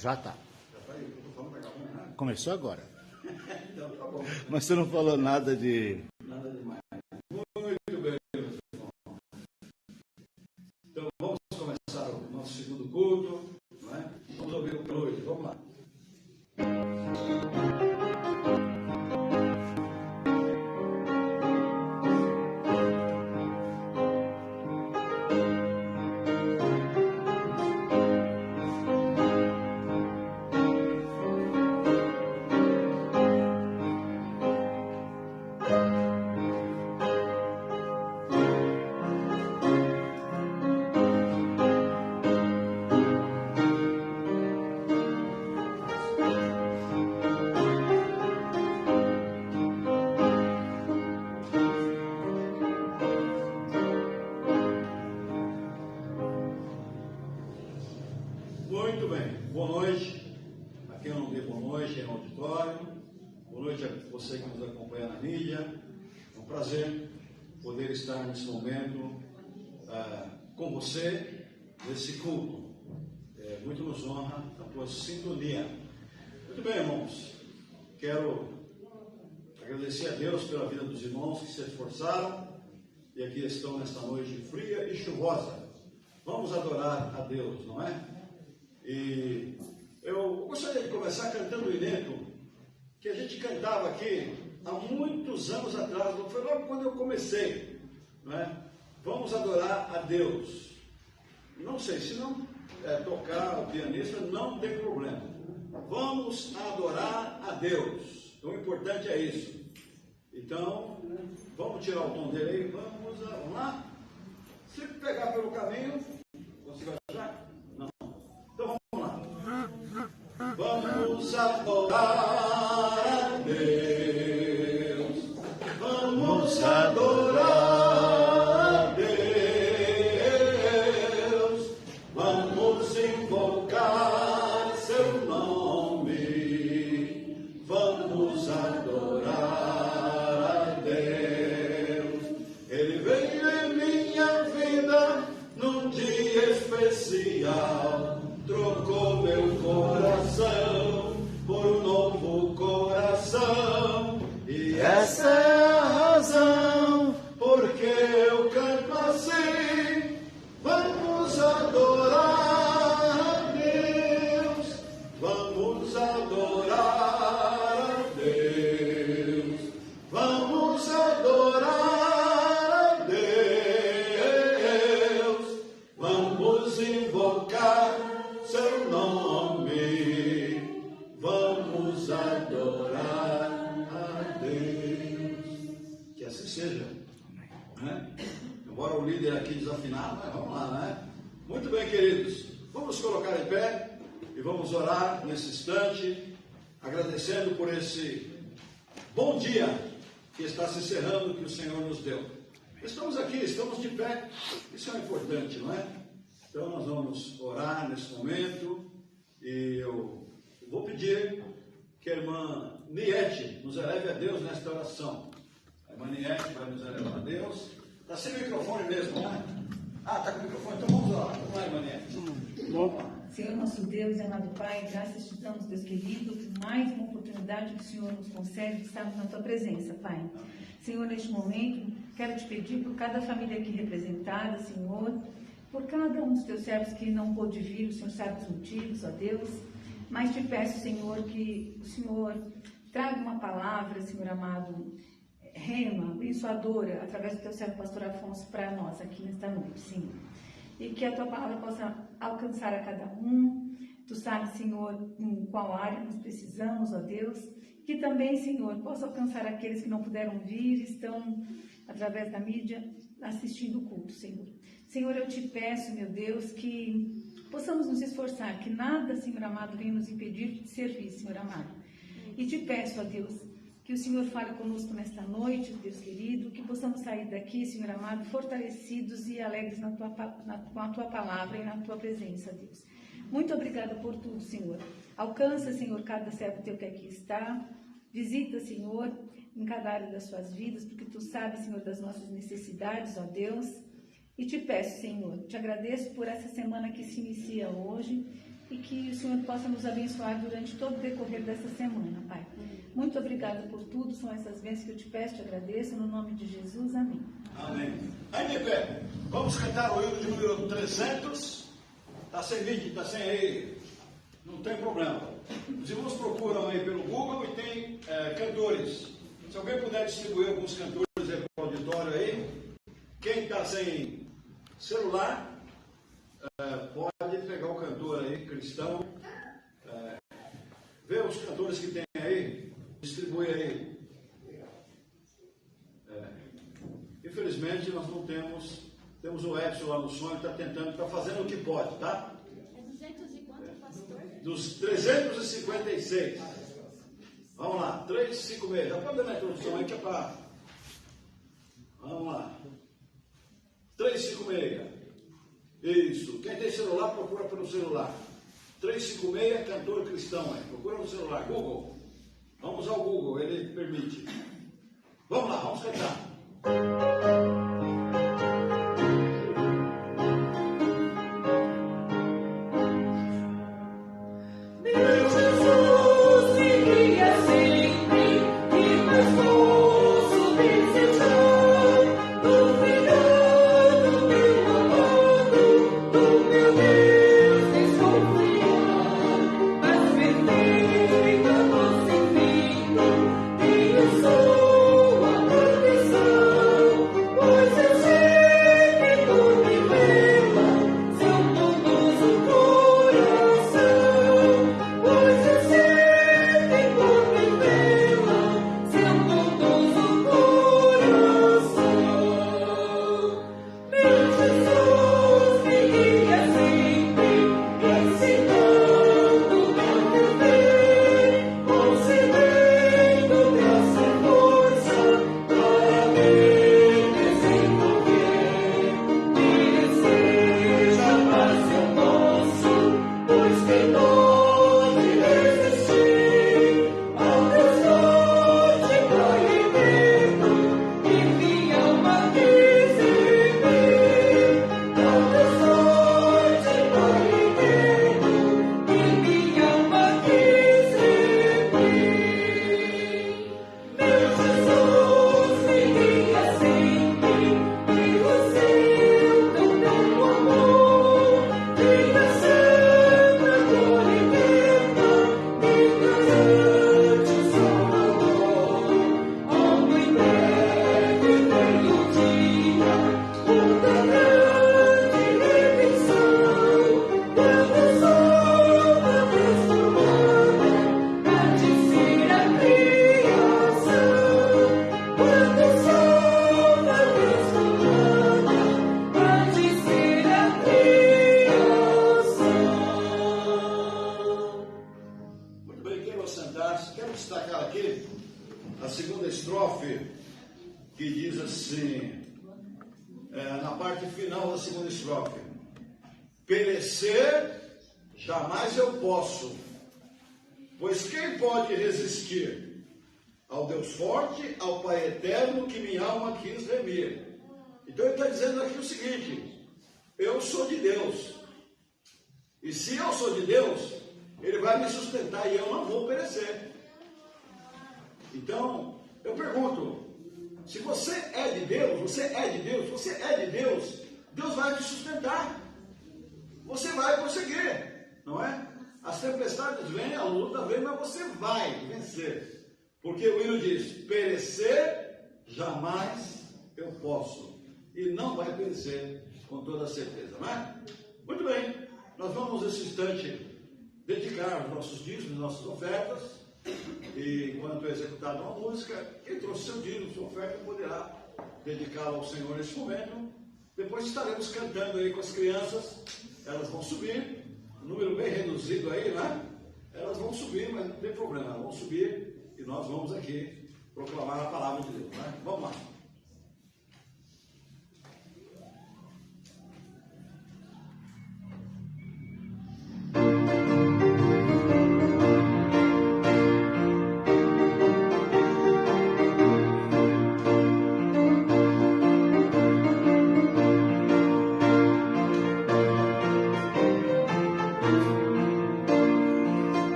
Já tá. Já tá aí, eu tô falando, acabou, né? Começou agora. Então tá bom. Mas você não falou nada de... Nada demais. Muito bem, meus irmãos. Então vamos começar o nosso segundo culto, não é? Vamos ouvir o noite, vamos lá. Muito bem, boa noite a quem eu não dei boa noite no auditório, boa noite a você que nos acompanha na mídia. É um prazer poder estar nesse momento com você nesse culto. Muito nos honra a tua sintonia. Muito bem, irmãos, quero agradecer a Deus pela vida dos irmãos que se esforçaram e aqui estão nesta noite fria e chuvosa. Vamos adorar a Deus, não é? E eu gostaria de começar cantando o inédito que a gente cantava aqui há muitos anos atrás, foi logo quando eu comecei, não é? Vamos adorar a Deus. Não sei, se não tocar o pianista, não tem problema. Vamos adorar a Deus. O importante é isso. Então, vamos tirar o tom dele aí, vamos lá. Se pegar pelo caminho, você vai achar? Vamos adorar a Deus, vamos adorar a Deus, vamos invocar seu nome, vamos adorar a Deus. Ele veio em minha vida num dia especial, trocou meu coração por um novo coração, e essa é a razão porque eu canto assim. Vamos adorar a Deus, vamos adorar a Deus, vamos adorar a Deus, vamos invocar seu nome, vamos adorar a Deus. Que assim seja, né? Embora o líder aqui desafinado, mas vamos lá, né? Muito bem, queridos, vamos colocar em pé e vamos orar nesse instante, agradecendo por esse bom dia que está se encerrando, que o Senhor nos deu. Estamos aqui, estamos de pé, isso é importante, não é? Então nós vamos orar nesse momento e eu vou pedir que a irmã Niete nos eleve a Deus nesta oração. A irmã Niete vai nos elevar a Deus. Está sem microfone mesmo, né? Está com microfone, então vamos lá. Vamos lá, irmã Niete. Senhor nosso Deus e amado Pai, graças te damos, Deus querido, por mais uma oportunidade que o Senhor nos concede de estarmos na tua presença, Pai. Senhor, neste momento, quero te pedir por cada família aqui representada, Senhor, por cada um dos teus servos que não pôde vir, o Senhor sabe os motivos, ó Deus, mas te peço, Senhor, que o Senhor traga uma palavra, Senhor amado, rema, abençoadora, através do teu servo pastor Afonso para nós aqui nesta noite, Senhor. E que a tua palavra possa alcançar a cada um. Tu sabes, Senhor, em qual área nós precisamos, ó Deus. Que também, Senhor, possa alcançar aqueles que não puderam vir, estão através da mídia assistindo o culto, Senhor. Senhor, eu te peço, meu Deus, que possamos nos esforçar, que nada, Senhor amado, venha nos impedir de servir, Senhor amado. E te peço, ó Deus, que o Senhor fale conosco nesta noite, Deus querido, que possamos sair daqui, Senhor amado, fortalecidos e alegres com a tua palavra e na tua presença, Deus. Muito obrigada por tudo, Senhor. Alcança, Senhor, cada servo teu que aqui está. Visita, Senhor, em cada área das suas vidas, porque tu sabes, Senhor, das nossas necessidades, ó Deus. E te peço, Senhor, te agradeço por essa semana que se inicia hoje, e que o Senhor possa nos abençoar durante todo o decorrer dessa semana, Pai. Muito obrigada por tudo, são essas bênçãos que eu te peço, te agradeço, no nome de Jesus, amém. Amém. Aí, de pé, vamos cantar o hino de número 300. Está sem vídeo, está sem aí, não tem problema. Os irmãos procuram aí pelo Google e tem cantores. Se alguém puder distribuir alguns cantores aí para o auditório aí, quem está sem celular, pode pegar o cantor aí, cristão, vê os cantores que tem aí, distribui aí. Infelizmente nós não temos o Edson lá no som, está tentando, está fazendo o que pode, tá? É 200 e quanto, pastor? Dos 356. Vamos lá, 356. Já pode dar na introdução aí que é para. Vamos lá. 356. Isso. Quem tem celular, procura pelo celular. 356, cantor cristão aí. Procura no celular. Google. Vamos ao Google, ele permite. Vamos lá, vamos cantar. Quero destacar aqui a segunda estrofe, que diz assim, na parte final da segunda estrofe: perecer jamais eu posso, pois quem pode resistir ao Deus forte, ao Pai eterno que minha alma quis remir? Então ele está dizendo aqui o seguinte: eu sou de Deus, e se eu sou de Deus, Ele vai me sustentar e eu não vou perecer. Então, eu pergunto, se você é de Deus, você é de Deus, você é de Deus, Deus vai te sustentar. Você vai prosseguir, não é? As tempestades vêm, a luta vem, mas você vai vencer. Porque o hino diz, perecer jamais eu posso. E não vai perecer com toda certeza, não é? Muito bem, nós vamos nesse instante dedicar os nossos dízimos, nossas ofertas. E enquanto é executada uma música, quem trouxe seu dízimo, sua oferta, poderá dedicá-la ao Senhor nesse momento. Depois estaremos cantando aí com as crianças, elas vão subir, um número bem reduzido aí, né? Elas vão subir, mas não tem problema, elas vão subir e nós vamos aqui proclamar a palavra de Deus, né? Vamos lá.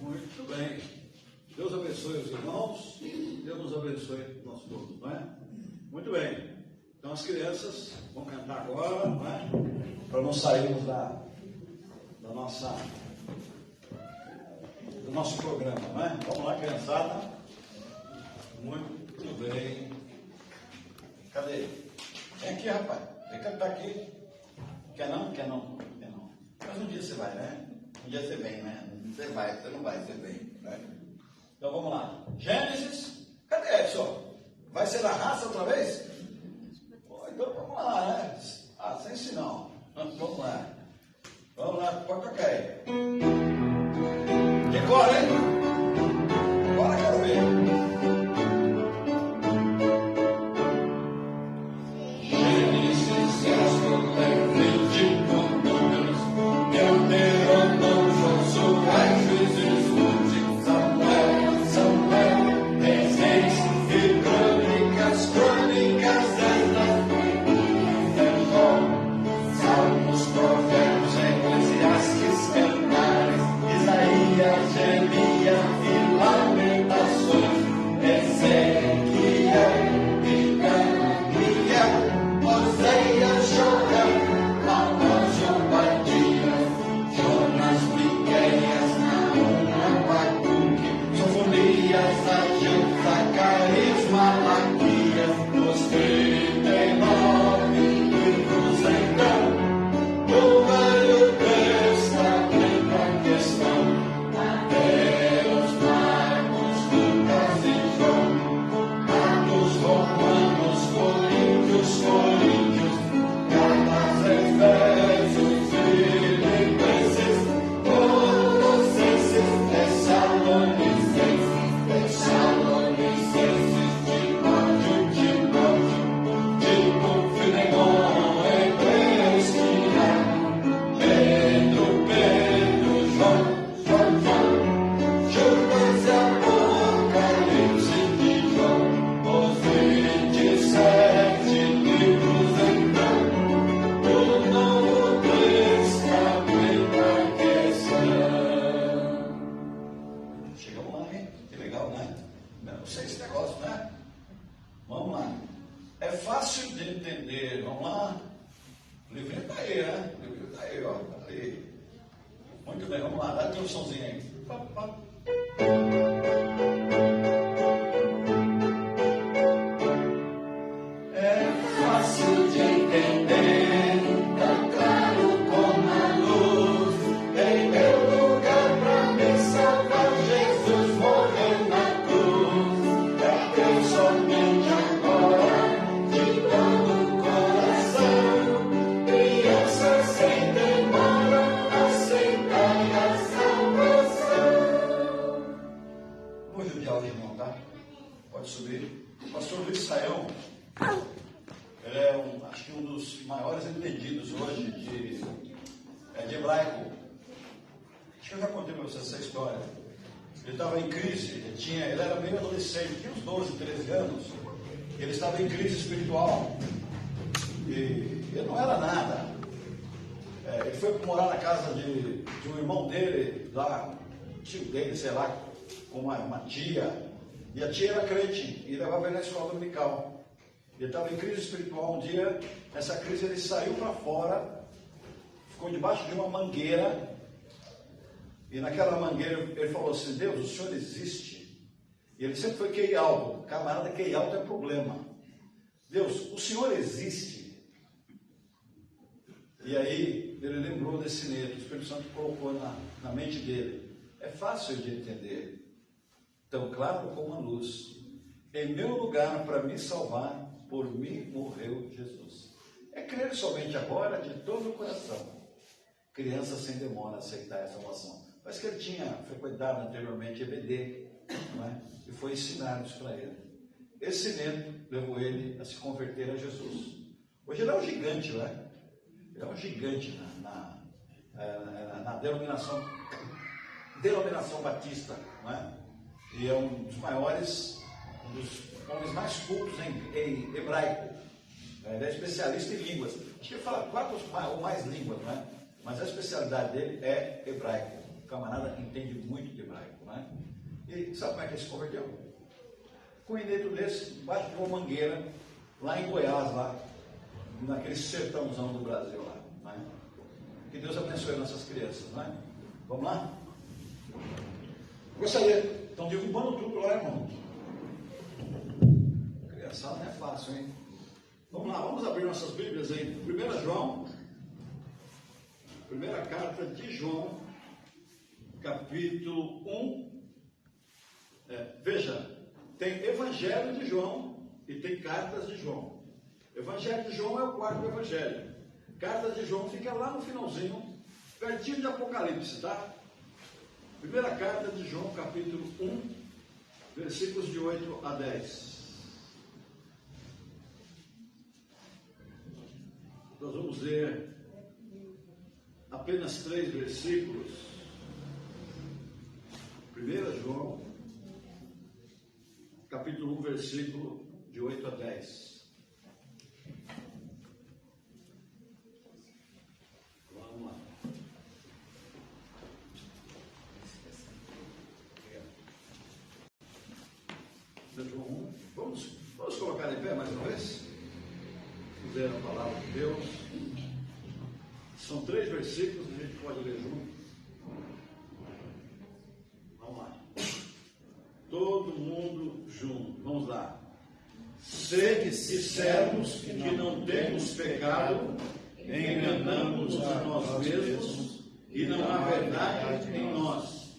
Muito bem. Deus abençoe os irmãos, Deus nos abençoe nós todos, não é? Muito bem. Então as crianças vão cantar agora, não é? Para não sairmos do nosso programa, não é? Vamos lá, criançada. Muito bem. Cadê? Vem aqui, rapaz. Vem cantar aqui. Quer não? Quer não? Quer não. Mas um dia você vai, né? Um dia você vem, né? Você vai, você não vai, você vem. Né? Então vamos lá. Gênesis. Cadê Edson? Vai ser na raça outra vez? Pô, então vamos lá, né? Ah, sem sinal. Vamos lá. Vamos lá, pode tocar aí. Decora, hein? Agora quero ver. Muito bem, vamos lá, dá aqui um somzinho aí. É fácil de entender, tão claro como a luz. Em meu lugar pra me salvar, Jesus morreu na cruz. É teu somente agora, de todo o coração. Criança sem demora, aceitai a salvação. Vou judiar o irmão, tá? Pode subir. O pastor Luiz Saião, ele é acho que um dos maiores entendidos hoje de hebraico. Acho que eu já contei para vocês essa história. Ele estava em crise, ele era meio adolescente, tinha uns 12, 13 anos. Ele estava em crise espiritual. E ele não era nada. Ele foi morar na casa de um irmão dele, lá, tio dele, sei lá, com uma tia. E a tia era crente e levava ele na escola dominical. Ele estava em crise espiritual. Um dia, nessa crise, ele saiu para fora, ficou debaixo de uma mangueira. E naquela mangueira ele falou assim: Deus, o Senhor existe. E ele sempre foi QI alto. Camarada, QI alto é problema. Deus, o Senhor existe. E aí ele lembrou desse neto. O Espírito Santo colocou na mente dele. É fácil de entender. Tão claro como a luz. Em meu lugar, para me salvar, por mim morreu Jesus. É crer somente agora de todo o coração. Criança sem demora a aceitar essa salvação. Mas que ele tinha frequentado anteriormente EBD, não é? E foi ensinar isso para ele. esse medo levou ele a se converter a Jesus. Hoje ele é um gigante, né? Ele é um gigante na denominação batista, né? E é um dos maiores, um dos homens mais cultos em hebraico. Ele é especialista em línguas. Acho que ele fala 4 ou mais línguas, né? Mas a especialidade dele é hebraico. O camarada entende muito de hebraico, né? E sabe como é que ele se converteu? Com um inédito desse, embaixo de uma mangueira, lá em Goiás, lá, naquele sertãozão do Brasil lá, né? Que Deus abençoe nossas crianças, né? Vamos lá? Gostaria, estão derrubando tudo lá, irmão. Criançada não é fácil, hein? Vamos lá, vamos abrir nossas Bíblias aí. 1 João, primeira carta de João, capítulo 1. Veja, tem Evangelho de João e tem Cartas de João. Evangelho de João é o 4º Evangelho. Cartas de João fica lá no finalzinho, pertinho de Apocalipse, tá? Primeira carta de João, capítulo 1, versículos de 8 a 10. Nós vamos ler apenas 3 versículos. 1 João, capítulo 1, versículo de 8 a 10. Vamos lá. João 1. Vamos colocar em pé mais uma vez? Ler a palavra de Deus. São 3 versículos, a gente pode ler junto. Vamos lá. Todo mundo junto. Vamos lá. Se dissermos que não temos pecado, enganamos a nós mesmos e não há verdade em nós.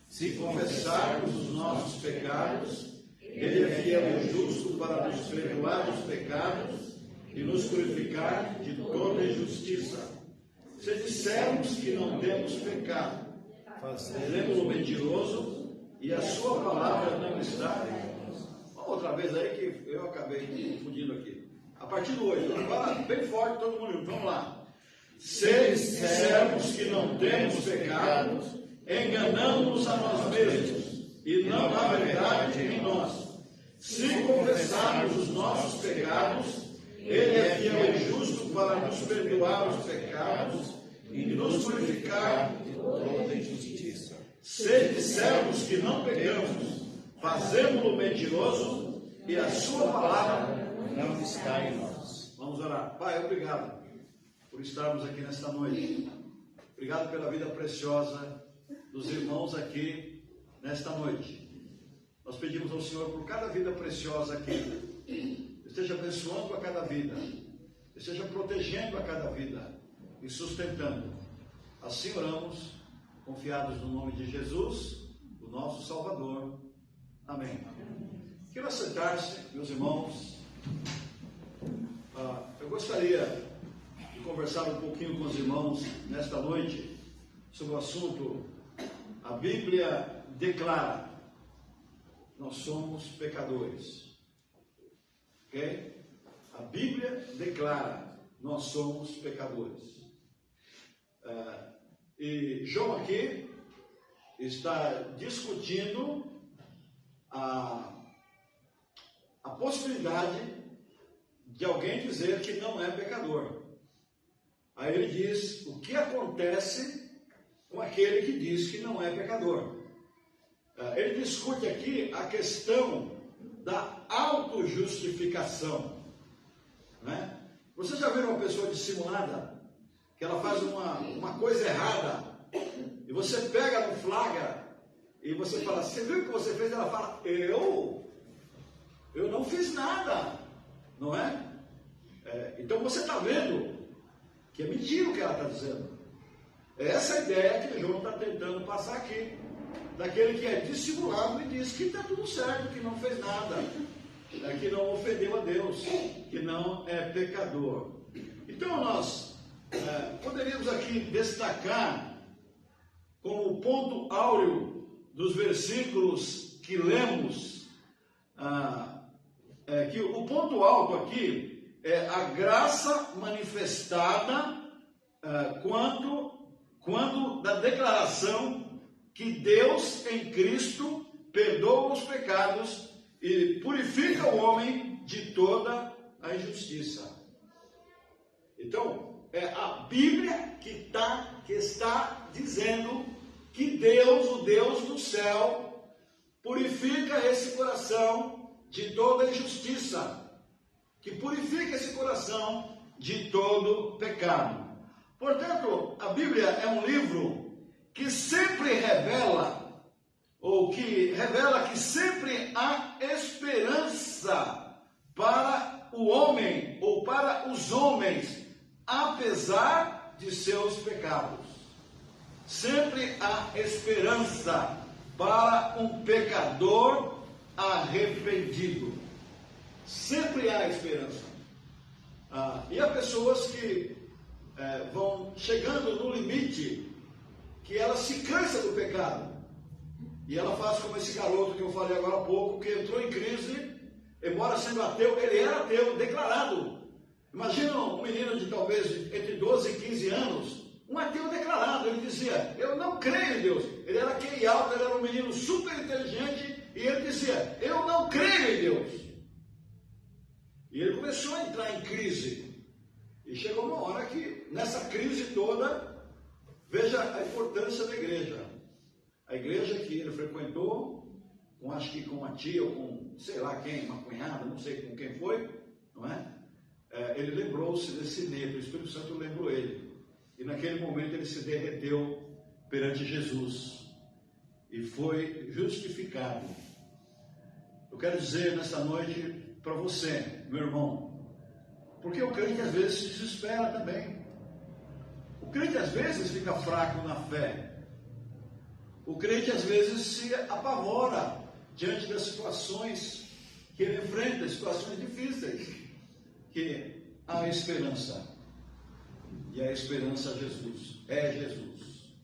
Se confessarmos os nossos pecados, Ele é fiel e justo para nos perdoar os pecados e nos purificar de toda injustiça. Se dissermos que não temos pecado, fazemos-o mentiroso e a sua palavra não está. Vamos outra vez aí que eu acabei confundindo aqui. A partir do 8, fala bem forte todo mundo, vamos lá. Se dissermos que não temos pecado, enganamos a nós mesmos e não há verdade em nós. Se confessarmos os nossos pecados, Ele é fiel e justo para nos perdoar os pecados e nos purificar de toda injustiça. Se dissermos que não pecamos, fazemos-lo mentiroso e a sua palavra não está em nós. Vamos orar. Pai, obrigado por estarmos aqui nesta noite. Obrigado pela vida preciosa dos irmãos aqui nesta noite. Nós pedimos ao Senhor por cada vida preciosa aqui. Esteja abençoando a cada vida, esteja protegendo a cada vida e sustentando. Assim oramos, confiados no nome de Jesus, o nosso Salvador. Amém. Quero sentar-se, meus irmãos. Eu gostaria de conversar um pouquinho com os irmãos nesta noite sobre o assunto: a Bíblia declara, nós somos pecadores. Ok? A Bíblia declara, nós somos pecadores. E João aqui está discutindo a possibilidade de alguém dizer que não é pecador. Aí ele diz o que acontece com aquele que diz que não é pecador. Ele discute aqui a questão da autojustificação, né? Você já viu uma pessoa dissimulada, que ela faz uma coisa errada, e você pega no flagra, e você fala, você viu o que você fez? Ela fala, eu não fiz nada, não é? Então você está vendo que é mentira o que ela está dizendo. É essa a ideia que o João está tentando passar aqui, daquele que é dissimulado e diz que está tudo certo, que não fez nada, que não ofendeu a Deus, que não é pecador. Então nós poderíamos aqui destacar como ponto áureo dos versículos que lemos que o ponto alto aqui é a graça manifestada quando da declaração que Deus em Cristo perdoa os pecados e purifica o homem de toda a injustiça. Então, é a Bíblia que está dizendo que Deus, o Deus do céu, purifica esse coração de toda injustiça, que purifica esse coração de todo pecado. Portanto, a Bíblia é um livro que sempre revela, ou que revela que sempre há esperança para o homem, ou para os homens, apesar de seus pecados. Sempre há esperança para um pecador arrependido. Sempre há esperança. E há pessoas que vão chegando no limite que ela se cansa do pecado. E ela faz como esse garoto que eu falei agora há pouco, que entrou em crise, embora sendo ateu, ele era ateu, declarado. Imagina um menino de talvez entre 12 e 15 anos, um ateu declarado. Ele dizia, eu não creio em Deus. Ele era QI alto, ele era um menino super inteligente, e ele dizia, eu não creio em Deus. E ele começou a entrar em crise. E chegou uma hora que, nessa crise toda, veja a importância da igreja. A igreja que ele frequentou, acho que com uma tia ou com, sei lá quem, uma cunhada, não sei com quem foi, não é? Ele lembrou-se desse negro, o Espírito Santo lembrou ele. E naquele momento ele se derreteu perante Jesus e foi justificado. Eu quero dizer nessa noite para você, meu irmão, porque o crente às vezes se desespera também. O crente às vezes fica fraco na fé. O crente às vezes se apavora diante das situações que ele enfrenta, situações difíceis. Que há esperança. E a esperança é Jesus. É Jesus.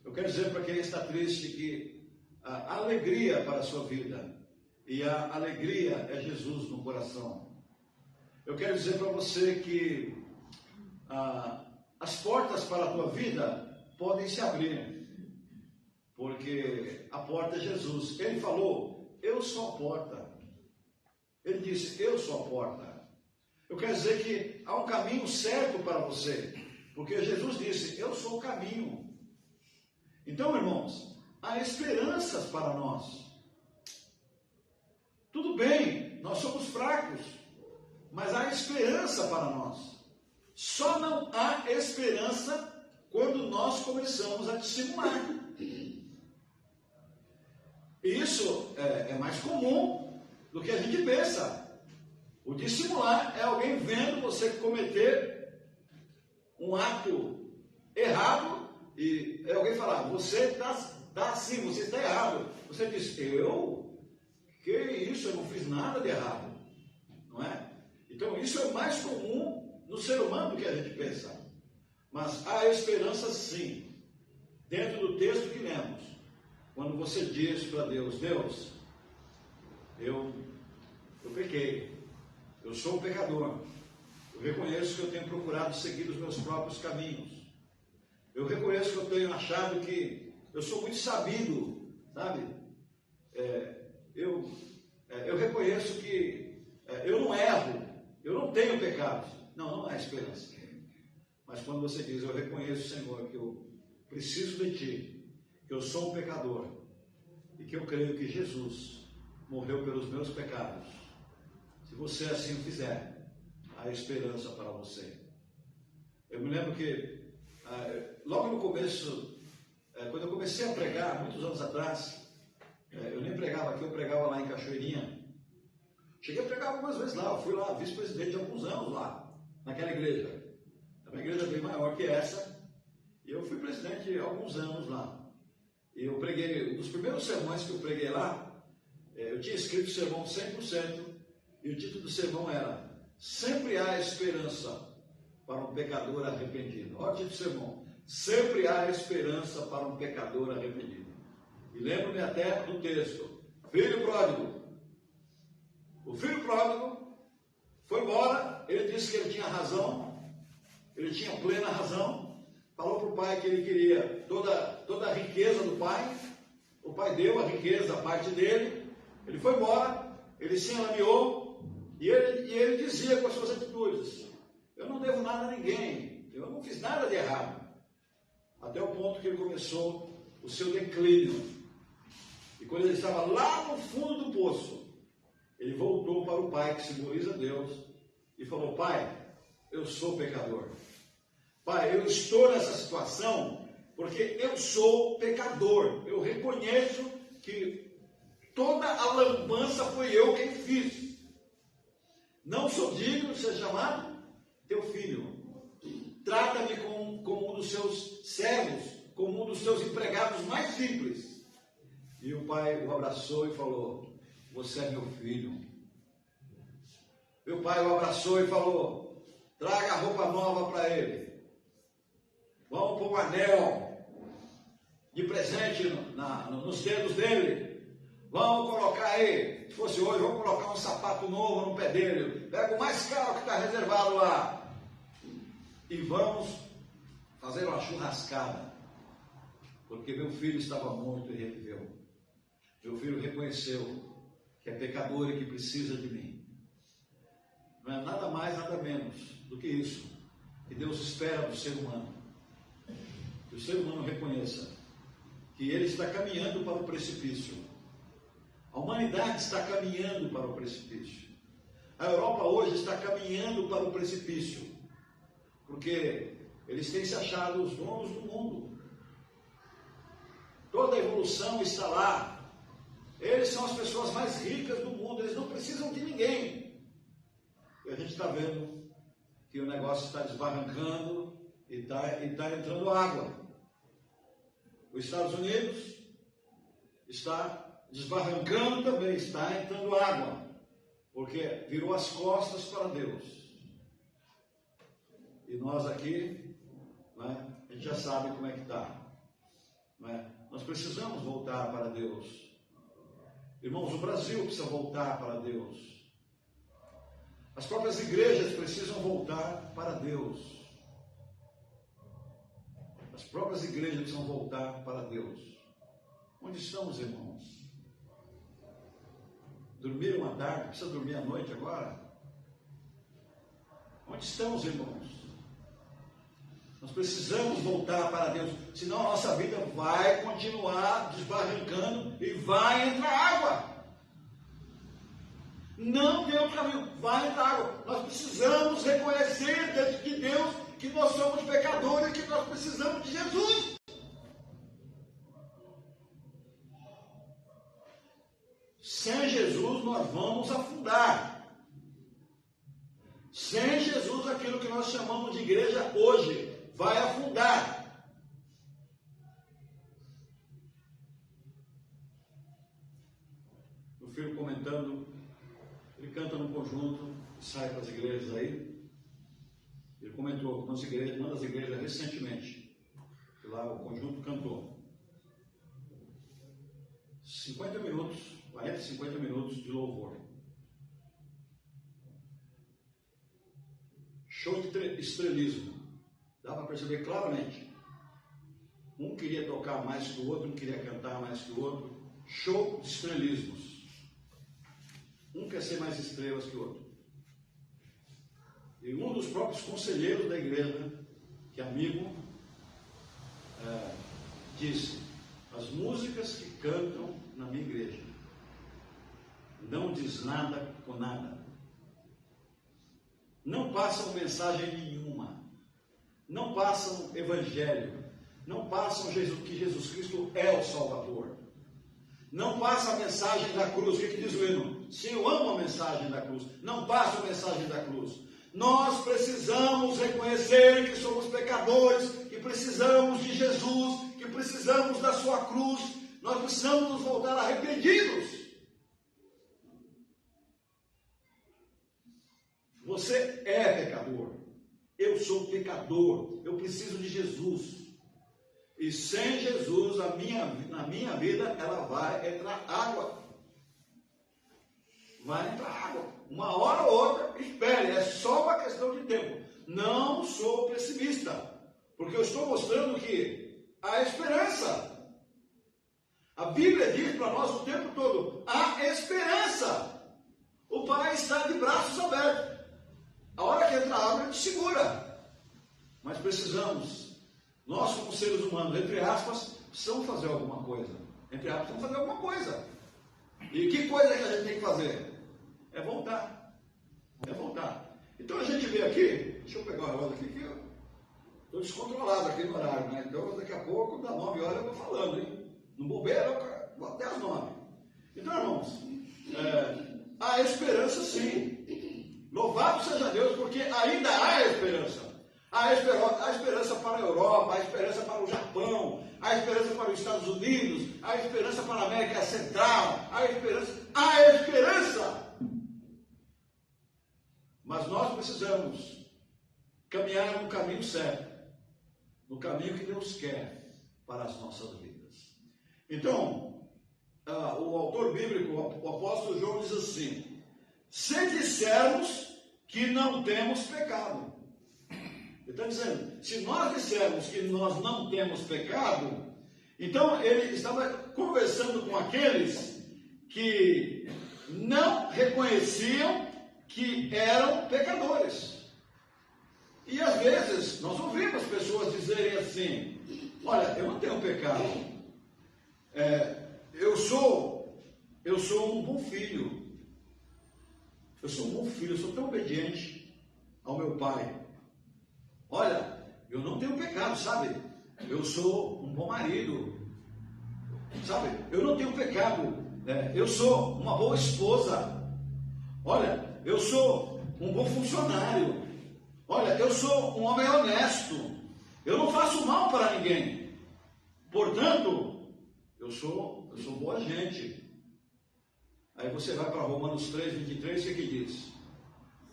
Eu quero dizer para quem está triste que a alegria para a sua vida. E a alegria é Jesus no coração. Eu quero dizer para você que as portas para a tua vida podem se abrir. Porque a porta é Jesus. Ele falou, eu sou a porta. Ele disse, eu sou a porta. Eu quero dizer que há um caminho certo para você, porque Jesus disse, eu sou o caminho. Então, irmãos, há esperanças para nós. Tudo bem, nós somos fracos, mas há esperança para nós. Só não há esperança quando nós começamos a dissimular. E isso é mais comum do que a gente pensa. O dissimular é alguém vendo você cometer um ato errado e é alguém falar, você está assim, você está errado. Você diz, eu? Que isso? Eu não fiz nada de errado. Não é? Então isso é mais comum no ser humano do que a gente pensa. Mas há esperança sim, dentro do texto que lemos. Quando você diz para Deus, Deus, eu pequei. Eu sou um pecador. Eu reconheço que eu tenho procurado seguir os meus próprios caminhos. Eu reconheço que eu tenho achado que eu sou muito sabido, sabe? Eu reconheço que eu não erro, eu não tenho pecados. Não há esperança. Mas quando você diz, eu reconheço, Senhor, que eu preciso de Ti, que eu sou um pecador e que eu creio que Jesus morreu pelos meus pecados. Se você assim o fizer, há esperança para você. Eu me lembro que, logo no começo, quando eu comecei a pregar, muitos anos atrás, eu nem pregava aqui, eu pregava lá em Cachoeirinha. Cheguei a pregar algumas vezes lá, eu fui lá, vice-presidente de alguns anos lá, naquela igreja. É uma igreja bem maior que essa, e eu fui presidente há alguns anos lá. E eu preguei, um dos primeiros sermões que eu preguei lá, eu tinha escrito o sermão 100%, e o título do sermão era Sempre há esperança para um pecador arrependido. Olha o título do sermão. Sempre há esperança para um pecador arrependido. E lembro-me até do texto. Filho pródigo. O filho pródigo Foi embora, ele disse que ele tinha razão, ele tinha plena razão, falou para o pai que ele queria toda a riqueza do pai, o pai deu a riqueza, a parte dele, ele foi embora, ele se enlameou, e ele dizia com as suas atitudes: eu não devo nada a ninguém, eu não fiz nada de errado, até o ponto que ele começou o seu declínio, e quando ele estava lá no fundo do poço, ele voltou para o pai, que simboliza Deus, e falou: pai, eu sou pecador. Pai, eu estou nessa situação porque eu sou pecador. Eu reconheço que toda a lambança foi eu quem fiz. Não sou digno de ser chamado teu filho. Trata-me como um dos seus servos, como um dos seus empregados mais simples. E o pai o abraçou e falou: você é meu filho. Meu pai o abraçou e falou: traga a roupa nova para ele. Vamos pôr um anel de presente nos dedos dele. Vamos colocar aí, se fosse hoje, vamos colocar um sapato novo no pé dele. Pega o mais caro que está reservado lá. E vamos fazer uma churrascada. Porque meu filho estava morto e reviveu. Meu filho reconheceu que é pecador e que precisa de mim. Não é nada mais, nada menos do que isso que Deus espera do ser humano. Que o ser humano reconheça que ele está caminhando para o precipício. A humanidade está caminhando para o precipício. A Europa hoje está caminhando para o precipício, porque eles têm se achado os donos do mundo. Toda a evolução está lá. Eles são as pessoas mais ricas do mundo, eles não precisam de ninguém. E a gente está vendo que o negócio está desbarrancando e está entrando água. Os Estados Unidos está desbarrancando também, está entrando água, porque virou as costas para Deus. E nós aqui, né, a gente já sabe como é que está. Né? Nós precisamos voltar para Deus. Irmãos, o Brasil precisa voltar para Deus. As próprias igrejas precisam voltar para Deus. As próprias igrejas precisam voltar para Deus. Onde estamos, irmãos? Dormiram à tarde? Precisa dormir à noite agora? Onde estamos, irmãos? Nós precisamos voltar para Deus, senão a nossa vida vai continuar desbarrancando e vai entrar água. Não tem outro caminho, vai entrar água. Nós precisamos reconhecer diante de Deus que nós somos pecadores e que nós precisamos de Jesus. Sem Jesus nós vamos afundar. Sem Jesus aquilo que nós chamamos de igreja hoje vai afundar. O filho comentando, ele canta no conjunto, sai para as igrejas aí. Ele comentou com uma das igrejas recentemente, que lá o conjunto cantou 50 minutos, 40, 50 minutos de louvor. Show de estrelismo. Dá para perceber claramente. Um queria tocar mais que o outro, um queria cantar mais que o outro. Show de estrelismos. Um quer ser mais estrelas que o outro. E um dos próprios conselheiros da igreja, que é amigo, disse: as músicas que cantam na minha igreja não diz nada com nada. Não passam mensagem nenhuma. Não passam evangelho. Não passam que Jesus Cristo é o Salvador. Não passa a mensagem da cruz. O que diz o hino? Sim, eu amo a mensagem da cruz. Não passa a mensagem da cruz. Nós precisamos reconhecer que somos pecadores, que precisamos de Jesus, que precisamos da sua cruz. Nós precisamos nos voltar arrependidos. Você é pecador. Eu sou pecador. Eu preciso de Jesus. E sem Jesus, na minha vida, ela vai entrar água. Vai entrar água. Uma hora ou outra, espere. não sou pessimista, porque eu estou mostrando que há esperança. A Bíblia diz para nós o tempo todo, há esperança. O Pai está de braços abertos. A hora que entra a água, ele te segura. Mas precisamos, nós como seres humanos, entre aspas, precisamos fazer alguma coisa. Entre aspas, precisamos fazer alguma coisa. E que coisa que a gente tem que fazer? É voltar. É voltar. Então a gente vê aqui, deixa eu pegar o relógio aqui, que eu estou descontrolado aqui no horário, né? Então daqui a pouco, das 9 horas, eu vou falando, hein? No bobeiro, vou até as 9. Então, irmãos, há esperança sim. Louvado seja Deus, porque ainda há esperança. Há esperança para a Europa, há esperança para o Japão, há esperança para os Estados Unidos, há esperança para a América Central, há esperança. Mas nós precisamos caminhar no caminho certo, no caminho que Deus quer para as nossas vidas. Então, o autor bíblico, o apóstolo João, diz assim: se dissermos que não temos pecado. Ele está dizendo, se nós dissermos que nós não temos pecado, então ele estava conversando com aqueles que não reconheciam que eram pecadores. E às vezes nós ouvimos pessoas dizerem assim: olha, eu não tenho pecado, eu sou um bom filho, eu sou tão obediente ao meu pai. Olha, eu não tenho pecado, sabe? Eu sou um bom marido, sabe? Eu não tenho pecado, eu sou uma boa esposa. Olha, eu sou um bom funcionário. Olha, eu sou um homem honesto. Eu não faço mal para ninguém. Portanto, eu sou boa gente. Aí você vai para Romanos 3:23, o que diz?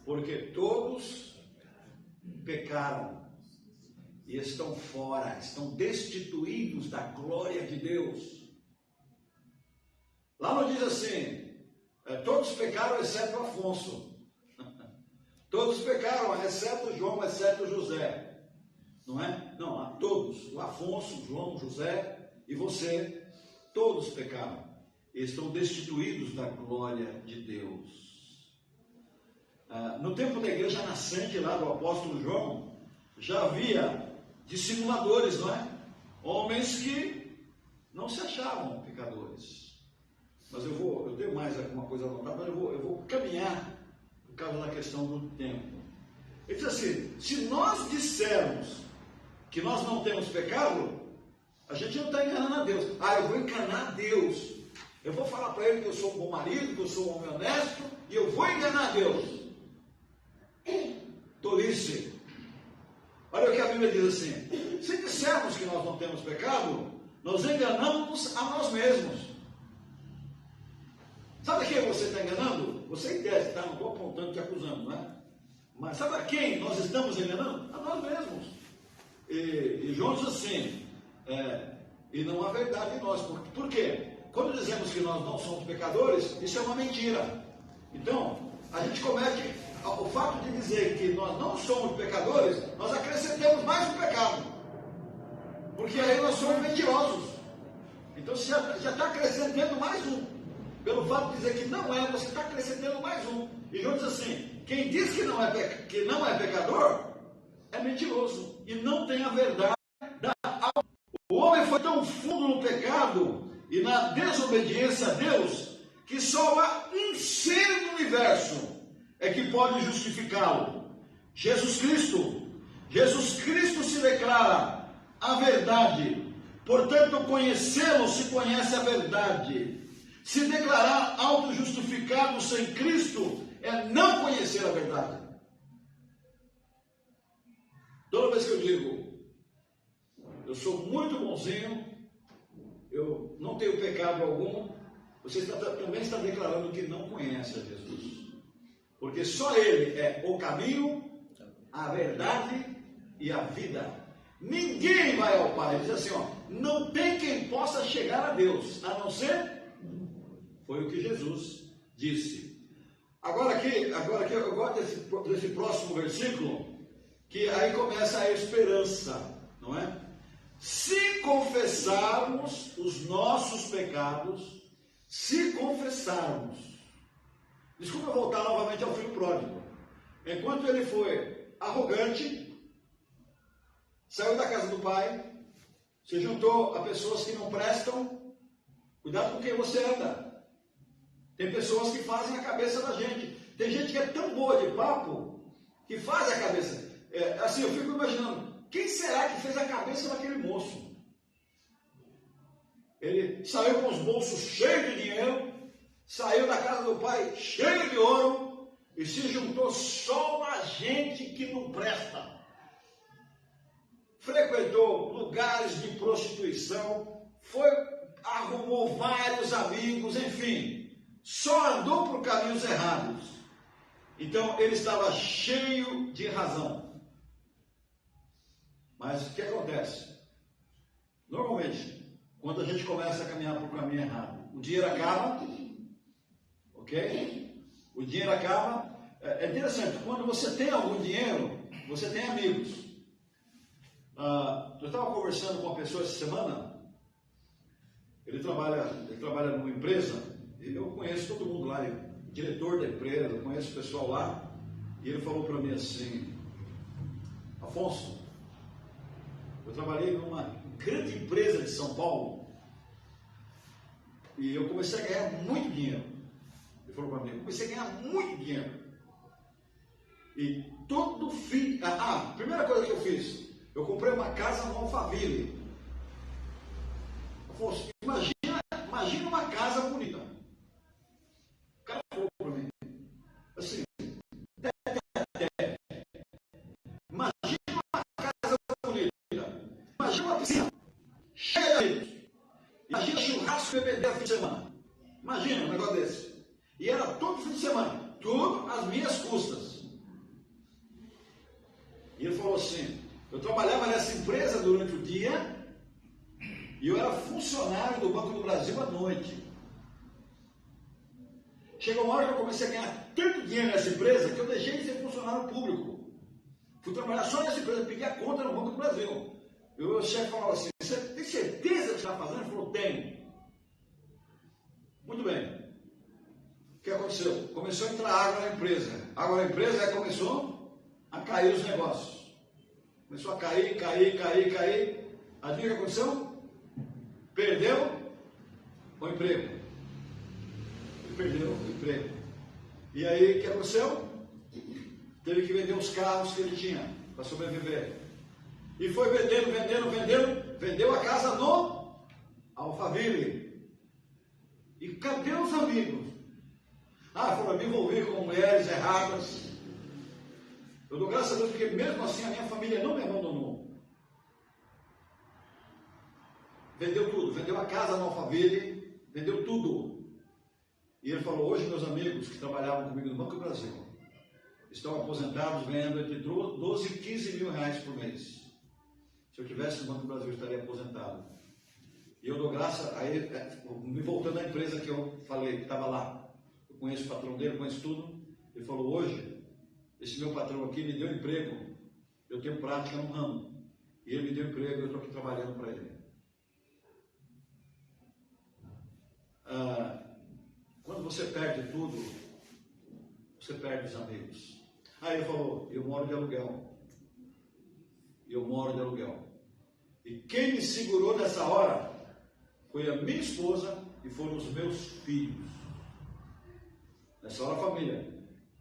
Porque todos pecaram e estão fora, estão destituídos da glória de Deus. Lá não diz assim, todos pecaram exceto Afonso. Todos pecaram, exceto João, exceto José. Não é? Não, a todos. O Afonso, João, José e você, todos pecaram. E estão destituídos da glória de Deus. No tempo da igreja nascente lá do apóstolo João, já havia dissimuladores, não é? Homens que não se achavam pecadores. Mas eu tenho mais alguma coisa anotada, mas eu vou caminhar por causa da questão do tempo. Ele diz assim: se nós dissermos que nós não temos pecado, a gente não está enganando a Deus. Eu vou enganar Deus. Eu vou falar para ele que eu sou um bom marido, que eu sou um homem honesto, e eu vou enganar Deus. Tolice. Olha o que a Bíblia diz assim: se dissermos que nós não temos pecado, nós enganamos a nós mesmos. Sabe a quem você está enganando? Você entende, tá? Não estou apontando, te acusando, não é? Mas sabe a quem nós estamos enganando? A nós mesmos. E João diz assim, e não há verdade em nós. Por quê? Quando dizemos que nós não somos pecadores, isso é uma mentira. Então, a gente comete, o fato de dizer que nós não somos pecadores, nós acrescentamos mais um pecado. Porque aí nós somos mentirosos. Então você já está acrescentando mais um. Pelo fato de dizer que não é, você está acrescentando mais um. E João diz assim: quem diz que não é pecador, é mentiroso e não tem a verdade. O homem foi tão fundo no pecado e na desobediência a Deus, que só há um ser no universo é que pode justificá-lo: Jesus Cristo. Jesus Cristo se declara a verdade. Portanto, conhecê-lo se conhece a verdade. Se declarar auto-justificado sem Cristo é não conhecer a verdade. Toda vez que eu digo, eu sou muito bonzinho, eu não tenho pecado algum, você também está declarando que não conhece a Jesus. Porque só Ele é o caminho, a verdade e a vida. Ninguém vai ao Pai. Ele diz assim, não tem quem possa chegar a Deus, a não ser... Foi o que Jesus disse. Agora aqui eu gosto desse próximo versículo, que aí começa a esperança, não é? Se confessarmos os nossos pecados, se confessarmos. Desculpa voltar novamente ao filho pródigo. Enquanto ele foi arrogante, saiu da casa do pai, se juntou a pessoas que não prestam, cuidado com quem você anda. Tem pessoas que fazem a cabeça da gente. Tem gente que é tão boa de papo que faz a cabeça. Assim, eu fico imaginando, quem será que fez a cabeça daquele moço? Ele saiu com os bolsos cheios de dinheiro, saiu da casa do pai cheio de ouro e se juntou só a gente que não presta. Frequentou lugares de prostituição, arrumou vários amigos, enfim, só andou por caminhos errados. Então ele estava cheio de razão. Mas o que acontece? Normalmente, quando a gente começa a caminhar por um caminho errado, o dinheiro acaba, ok? O dinheiro acaba. É interessante, quando você tem algum dinheiro, você tem amigos. Eu estava conversando com uma pessoa essa semana, ele trabalha numa empresa, e eu conheço todo mundo lá, o diretor da empresa, eu conheço o pessoal lá, e ele falou para mim assim: Afonso, eu trabalhei numa grande empresa de São Paulo, e eu comecei a ganhar muito dinheiro. Ele falou para mim, eu comecei a ganhar muito dinheiro. E todo fim... primeira coisa que eu fiz, eu comprei uma casa no Alphaville. Afonso, imagina uma casa bonita. O cara falou para mim, assim, imagina uma casa bonita, imagina uma piscina cheia de amigos, imagina churrasco e bebedeira no fim de semana. Imagina um negócio desse. E era todo fim de semana, tudo às minhas custas. E ele falou assim, eu trabalhava nessa empresa durante o dia e eu era funcionário do Banco do Brasil à noite. Chegou uma hora que eu comecei a ganhar tanto dinheiro nessa empresa que eu deixei de ser funcionário público. Fui trabalhar só nessa empresa, peguei a conta no Banco do Brasil. E o chefe falava assim, você tem certeza que está fazendo? Ele falou, tenho. Muito bem. O que aconteceu? Começou a entrar água na empresa. Água na empresa, aí começou a cair os negócios. Começou a cair. Adivinha o que aconteceu? Perdeu o emprego. Ele perdeu o emprego. E aí, o que aconteceu? Teve que vender os carros que ele tinha para sobreviver. E foi vendeu a casa no Alphaville. E cadê os amigos? Falou, me envolvi com mulheres erradas. Eu dou graças a Deus porque mesmo assim a minha família não me abandonou. Vendeu tudo, vendeu a casa no Alphaville, vendeu tudo. E ele falou, hoje meus amigos que trabalhavam comigo no Banco do Brasil estão aposentados ganhando entre 12 e 15 mil reais por mês. Se eu tivesse no Banco do Brasil eu estaria aposentado. E eu dou graça a ele, me voltando à empresa que eu falei, que estava lá. Eu conheço o patrão dele, conheço tudo. Ele falou, hoje, esse meu patrão aqui me deu emprego. Eu tenho prática no ramo. E ele me deu emprego e eu estou aqui trabalhando para ele. Quando você perde tudo, você perde os amigos. Aí ele falou, eu moro de aluguel. E quem me segurou nessa hora foi a minha esposa e foram os meus filhos. Nessa hora, a família.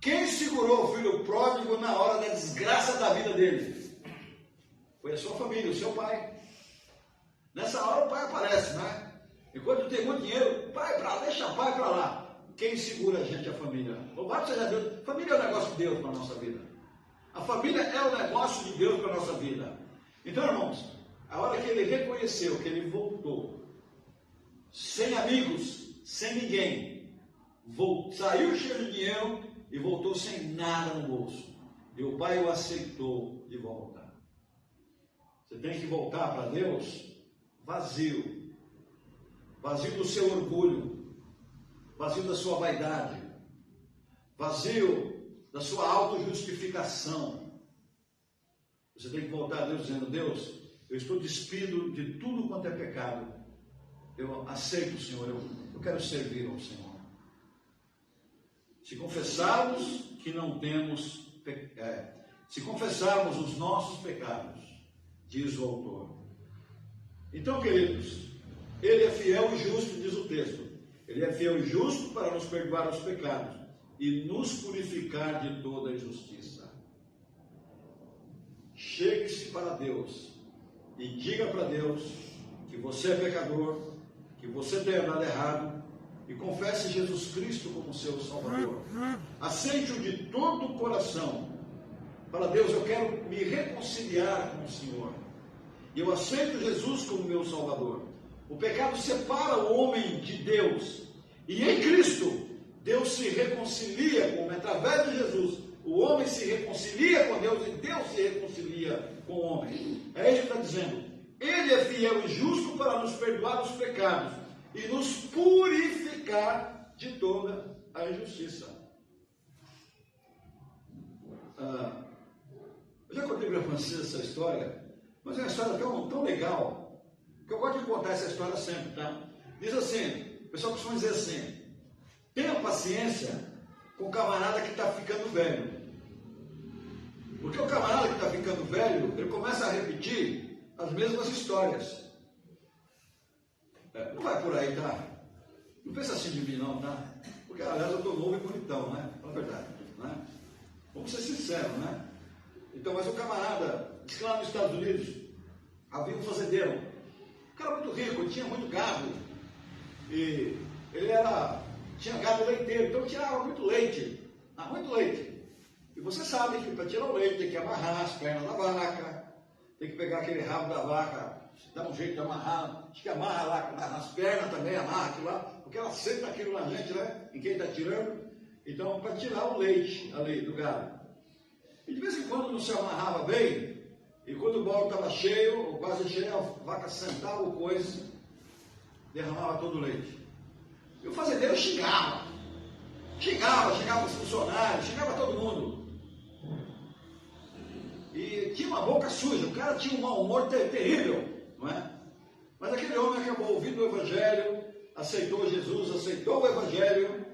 Quem segurou o filho pródigo na hora da desgraça da vida dele? Foi a sua família, o seu pai. Nessa hora o pai aparece, né? Enquanto tem muito dinheiro, pai para lá, deixa o pai para lá. Quem segura a gente é a família. Louvado seja Deus. Família é o negócio de Deus para a nossa vida. A família é o negócio de Deus para a nossa vida. Então, irmãos, a hora que ele reconheceu que ele voltou, sem amigos, sem ninguém, saiu cheio de dinheiro e voltou sem nada no bolso. E o pai o aceitou de volta. Você tem que voltar para Deus vazio. Vazio do seu orgulho. Vazio da sua vaidade. Vazio da sua autojustificação. Você tem que voltar a Deus dizendo: Deus, eu estou despido de tudo quanto é pecado. Eu aceito o Senhor, eu quero servir ao Senhor. Se confessarmos que não temos, se confessarmos os nossos pecados, diz o autor. Então, queridos, Ele é fiel e justo, diz o texto. Ele é fiel e justo para nos perdoar os pecados e nos purificar de toda a injustiça. Chegue-se para Deus e diga para Deus que você é pecador, que você tem andado errado, e confesse Jesus Cristo como seu Salvador. Aceite-o de todo o coração. Fala: Deus, eu quero me reconciliar com o Senhor. E eu aceito Jesus como meu Salvador. O pecado separa o homem de Deus. E em Cristo, Deus se reconcilia com o homem. Através de Jesus, o homem se reconcilia com Deus e Deus se reconcilia com o homem. É isso que está dizendo. Ele é fiel e justo para nos perdoar os pecados e nos purificar de toda a injustiça. Eu já contei para a Francisca essa história, mas é uma história tão legal, que eu gosto de contar essa história sempre, tá? Diz assim, o pessoal costuma dizer assim: tenha paciência com o camarada que está ficando velho. Porque o camarada que está ficando velho, ele começa a repetir as mesmas histórias. Não vai por aí, tá? Não pensa assim de mim, não, tá? Porque, aliás, eu estou novo e bonitão, né? Fala a verdade, né? Vamos ser sinceros, né? Então, mas o camarada, diz que lá nos Estados Unidos havia um fazendeiro, um cara muito rico, tinha muito gado, e ele tinha gado leiteiro, então tirava muito leite, muito leite. E você sabe que para tirar o leite tem que amarrar as pernas da vaca, tem que pegar aquele rabo da vaca, dá um jeito de amarrar, acho que amarra lá nas pernas também, amarra aquilo lá, porque ela senta aquilo na gente, né? Em quem está tirando. Então, para tirar o leite ali do gado. E de vez em quando não se amarrava bem, e quando o bolo estava cheio, ou quase cheio, a vaca sentava o coice, derramava todo o leite. E o fazendeiro xingava os funcionários, xingava todo mundo. E tinha uma boca suja, o cara tinha um mau humor terrível, não é? Mas aquele homem acabou ouvindo o Evangelho, aceitou Jesus, aceitou o Evangelho,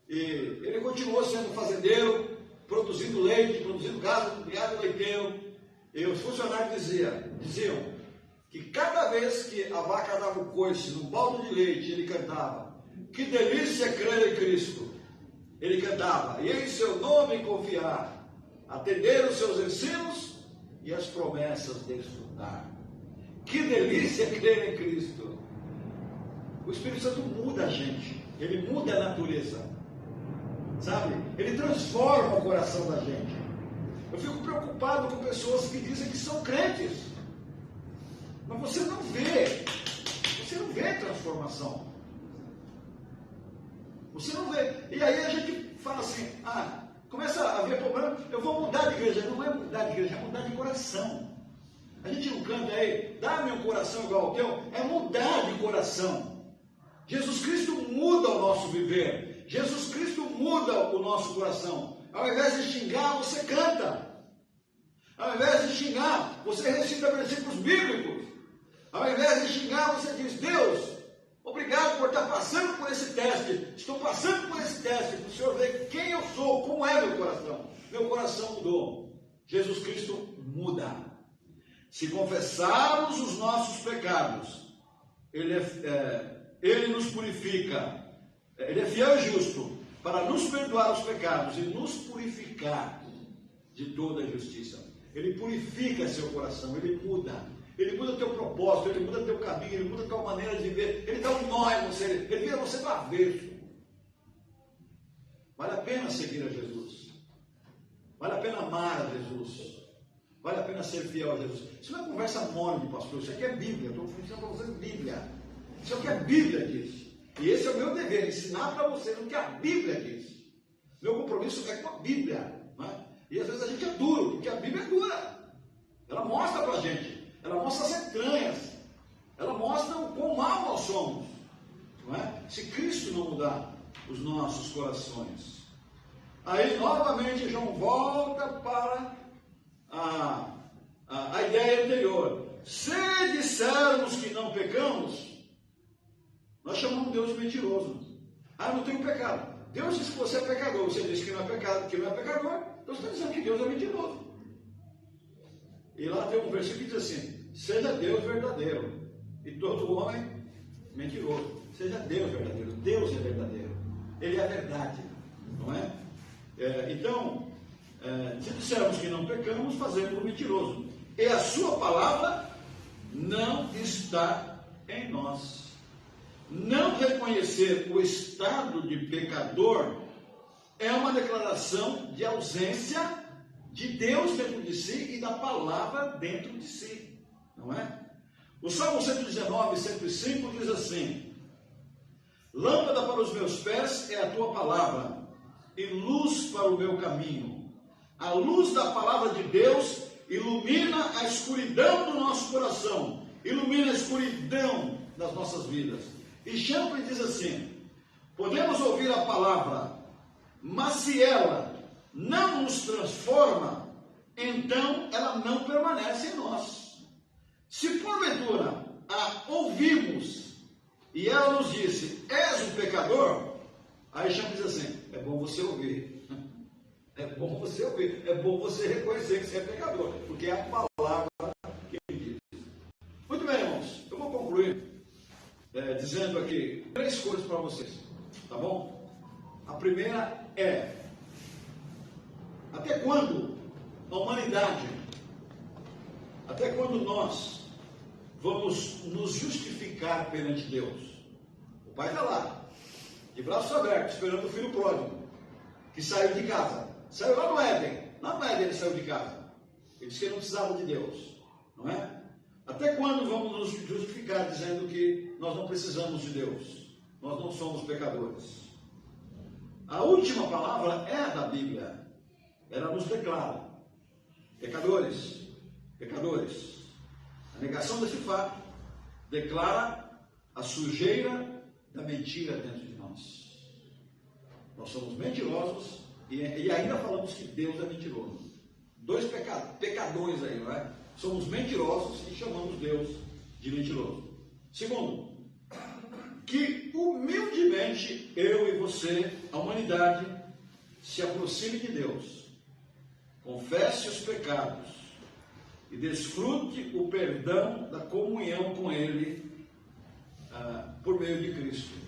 e ele continuou sendo fazendeiro, produzindo leite, produzindo gado leiteiro. E os funcionários diziam que cada vez que a vaca dava o coice num balde de leite, ele cantava: que delícia é crer em Cristo. Ele cantava: e em seu nome confiar, atender os seus ensinos e as promessas de estudar. Que delícia é crer em Cristo. O Espírito Santo muda a gente, ele muda a natureza, sabe? Ele transforma o coração da gente. Eu fico preocupado com pessoas que dizem que são crentes, mas você não vê transformação. Você não vê. E aí a gente fala assim: começa a haver problema, eu vou mudar de igreja. Não é mudar de igreja, é mudar de coração. A gente não canta aí, dá-me um coração igual ao teu, é mudar de coração. Jesus Cristo muda o nosso viver, Jesus Cristo muda o nosso coração. Ao invés de xingar, você canta. Ao invés de xingar, você recita versículos bíblicos. Ao invés de xingar, você diz: Deus, obrigado por estar passando por esse teste. Estou passando por esse teste para o Senhor ver quem eu sou, como é meu coração. Meu coração mudou. Jesus Cristo muda. Se confessarmos os nossos pecados, Ele nos purifica. Ele é fiel e justo para nos perdoar os pecados e nos purificar de toda a injustiça. Ele purifica seu coração, Ele muda. Ele muda o teu propósito, Ele muda o teu caminho, Ele muda a tua maneira de ver. Ele dá um nó em você, Ele vira você do avesso. Vale a pena seguir a Jesus. Vale a pena amar a Jesus. Vale a pena ser fiel a Jesus. Isso não é conversa mole de pastor, isso aqui é Bíblia. Estou ensinando para vocês Bíblia. Isso é o que a Bíblia diz. E esse é o meu dever, ensinar para vocês o que a Bíblia diz. Meu compromisso é com a Bíblia. Não é? E às vezes a gente é duro, porque a Bíblia é dura. Ela mostra para a gente. Ela mostra as entranhas. Ela mostra o quão mal nós somos. Não é? Se Cristo não mudar os nossos corações. Aí, novamente, João volta para ideia anterior. Se dissermos que não pecamos, nós chamamos Deus de mentiroso. Ah, não tenho pecado. Deus diz que você é pecador. Você diz que não é pecado, que não é pecador. Então você está dizendo que Deus é mentiroso. E lá tem um versículo que diz assim: seja Deus verdadeiro e todo homem mentiroso. Seja Deus verdadeiro. Deus é verdadeiro. Ele é a verdade, não é? Então, se dissermos que não pecamos, fazemos o mentiroso. E a sua palavra não está em nós. Não reconhecer o estado de pecador é uma declaração de ausência de Deus dentro de si e da palavra dentro de si, não é? O Salmo 119, 105 diz assim: lâmpada para os meus pés é a tua palavra e luz para o meu caminho. A luz da palavra de Deus ilumina a escuridão do nosso coração, ilumina a escuridão das nossas vidas. E Champlin diz assim: podemos ouvir a palavra, mas se ela não nos transforma, então ela não permanece em nós. Se porventura a ouvimos e ela nos disse: és um pecador, aí Champlin diz assim: é bom você ouvir. É bom você ouvir, é bom você reconhecer que você é pecador, porque é a palavra que ele diz. Muito bem, irmãos, eu vou concluir dizendo aqui 3 coisas para vocês, tá bom? A primeira é: até quando a humanidade, até quando nós vamos nos justificar perante Deus? O pai está lá, de braços abertos, esperando o filho pródigo, que saiu de casa. Saiu lá no Éden. Lá no Éden ele saiu de casa. Ele disse que ele não precisava de Deus. Não é? Até quando vamos nos justificar dizendo que nós não precisamos de Deus? Nós não somos pecadores. A última palavra é a da Bíblia. Ela nos declara: pecadores, pecadores. A negação desse fato declara a sujeira da mentira dentro de nós. Nós somos mentirosos e ainda falamos que Deus é mentiroso. 2 pecadores aí, não é? Somos mentirosos e chamamos Deus de mentiroso. Segundo, que humildemente eu e você, a humanidade, se aproxime de Deus, confesse os pecados e desfrute o perdão da comunhão com Ele por meio de Cristo.